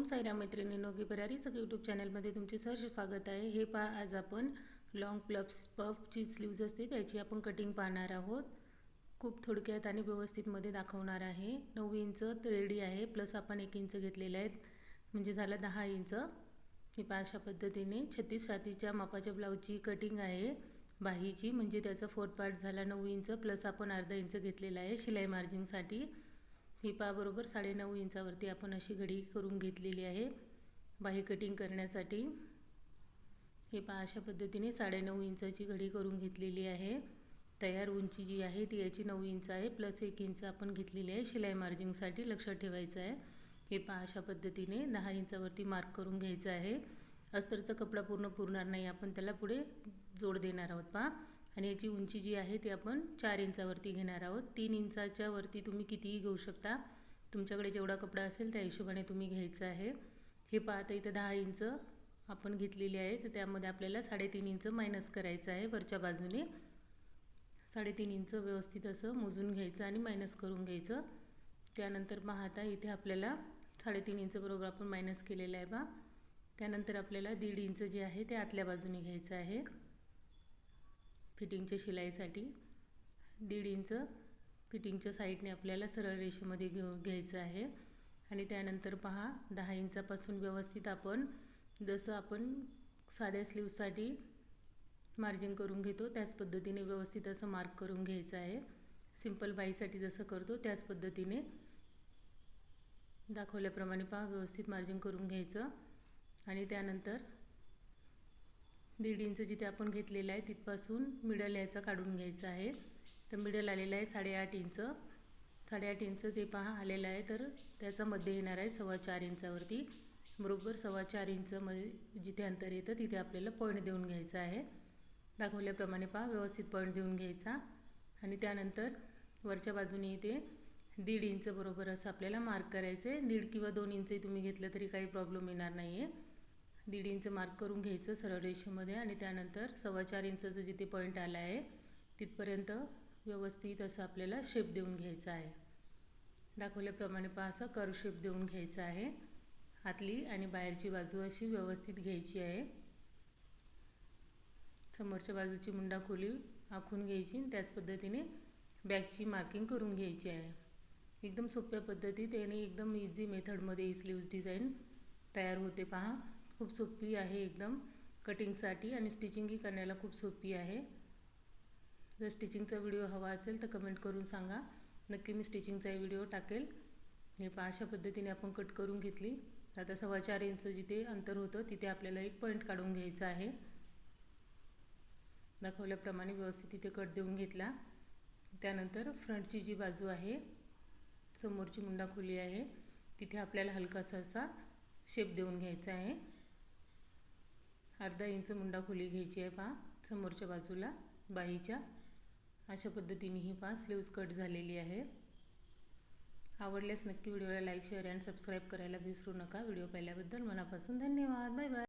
ओम साईराम मैत्रिणींनो, गिरारीचं यूट्यूब चॅनलमध्ये तुमचे सहर्ष स्वागत आहे। हे पहा, आज आपण लॉंग पफची स्लीव्ज असते त्याची आपण कटिंग पाहणार आहोत। खूप थोडक्यात आणि व्यवस्थितमध्ये दाखवणार आहे। 9 इंच रेडी आहे, प्लस आपण 1 इंच घेतलेले आहेत, म्हणजे झालं 10 इंच। ही पहा, अशा पद्धतीने 36 छातीच्या मापाच्या ब्लाऊजची कटिंग आहे बाहीची, म्हणजे त्याचा 4th पार्ट झाला 9 इंच, प्लस आपण अर्धा इंच घेतलेला आहे शिलाई मार्जिनसाठी। ही पहा, बरोबर 9.5 इंचावरती आपण अशी घडी करून घेतलेली आहे बाही कटिंग करण्यासाठी। हे पहा, अशा पद्धतीने 9.5 इंचाची घडी करून घेतलेली आहे। तयार उंची जी आहे ती याची 9 इंच आहे, प्लस 1 इंच आपण घेतलेली आहे शिलाई मार्जिनसाठी, लक्षात ठेवायचं आहे। हे पहा, अशा पद्धतीने 10 इंचावरती मार्क करून घ्यायचं आहे। अस्तरचा कपडा पूर्ण पुरणार नाही, आपण त्याला पुढे जोड देणार आहोत। पहा, आणि याची उंची जी आहे ती आपण 4 इंचावरती घेणार आहोत। 3 इंचाच्या वरती तुम्ही कितीही घेऊ शकता, तुमच्याकडे जेवढा कपडा असेल त्या हिशोबाने तुम्ही घ्यायचं आहे। हे पहा, आता इथं 10 इंच आपण घेतलेली आहे, तर त्यामध्ये आपल्याला 3.5 इंच मायनस करायचं आहे वरच्या बाजूने। 3.5 इंच व्यवस्थित असं मोजून घ्यायचं आणि मायनस करून घ्यायचं। त्यानंतर पहा, आता इथे आपल्याला 3.5 इंच बरोबर आपण मायनस केलेलं आहे। पहा, त्यानंतर आपल्याला 1.5 इंच जे आहे ते आतल्या बाजूने घ्यायचं आहे फिटिंगच्या शिलाईसाठी। 1.5 इंच फिटिंगच्या साईडने आपल्याला सरळ रेषेमध्ये घ्यायचं आहे। आणि त्यानंतर पहा, 10 इंचापासून व्यवस्थित आपण जसं आपण साध्या स्लीव्ससाठी मार्जिन करून घेतो त्याच पद्धतीने व्यवस्थित असं मार्क करून घ्यायचं आहे। सिंपल बाहीसाठी जसं करतो त्याच पद्धतीने दाखवल्याप्रमाणे पहा, व्यवस्थित मार्जिन करून घ्यायचं। आणि त्यानंतर 1.5 इंच जिथे आपण घेतलेलं आहे तिथपासून मिडल याचा काढून घ्यायचा आहे। तर मिडल आलेला आहे 8.5 इंच। 8.5 इंच ते पहा आलेलं आहे, तर त्याचा मध्य येणार आहे 4.25 इंचावरती। बरोबर 4.25 इंचमध्ये जिथे अंतर येतं तिथे आपल्याला पॉईंट देऊन घ्यायचा आहे। दाखवल्याप्रमाणे पहा, व्यवस्थित पॉईंट देऊन घ्यायचा। आणि त्यानंतर वरच्या बाजूने इथे 1.5 इंच बरोबर असं आपल्याला मार्क करायचं आहे। 1.5 किंवा 2 इंच तुम्ही घेतलं तरी काही प्रॉब्लेम येणार नाही आहे। 1.5 इंच मार्क करून घ्यायचं सरळ रेषेमध्ये। आणि त्यानंतर 4.25 इंचाचं जिथे पॉईंट आला आहे तिथपर्यंत व्यवस्थित असं आपल्याला शेप देऊन घ्यायचा आहे। दाखवल्याप्रमाणे पहा, असं कर्व शेप देऊन घ्यायचा आहे। आतली आणि बाहेरची बाजू अशी व्यवस्थित घ्यायची आहे। समोरच्या बाजूची मुंडा खोली आखून घ्यायची, त्याच पद्धतीने बॅकची मार्किंग करून घ्यायची आहे। एकदम सोप्या पद्धतीत आणि एकदम इझी मेथडमध्ये ही स्लीव्ज डिझाईन तयार होते। पहा, खूप सोपी आहे एकदम कटिंगसाठी, आणि स्टिचिंगही करण्याला खूप सोपी आहे। जर स्टिचिंगचा व्हिडिओ हवा असेल तर कमेंट करून सांगा, नक्की मी स्टिचिंगचा व्हिडिओ टाकेल। हे पहा, अशा पद्धतीने आपण कट करून घेतली। आता 4.25 इंच जिथे अंतर होतं तिथे आपल्याला एक पॉईंट काढून घ्यायचा आहे। दाखवल्याप्रमाणे व्यवस्थित तिथे कट देऊन घेतला। त्यानंतर फ्रंटची जी बाजू आहे, समोरची मुंडा खोली आहे, तिथे आपल्याला हलकासा असा शेप देऊन घ्यायचा आहे। 1/2 इंच मुंडा खोली घ्यायची आहे पहा समोरच्या बाजूला बाहीच्या। अशा पद्धतीने ही पहा स्लीव्ज कट झालेली आहे। आवडल्यास नक्की व्हिडिओला लाईक, शेअर आणि सबस्क्राईब करायला विसरू नका। व्हिडिओ पाहिल्याबद्दल मनापासून धन्यवाद। Bye bye.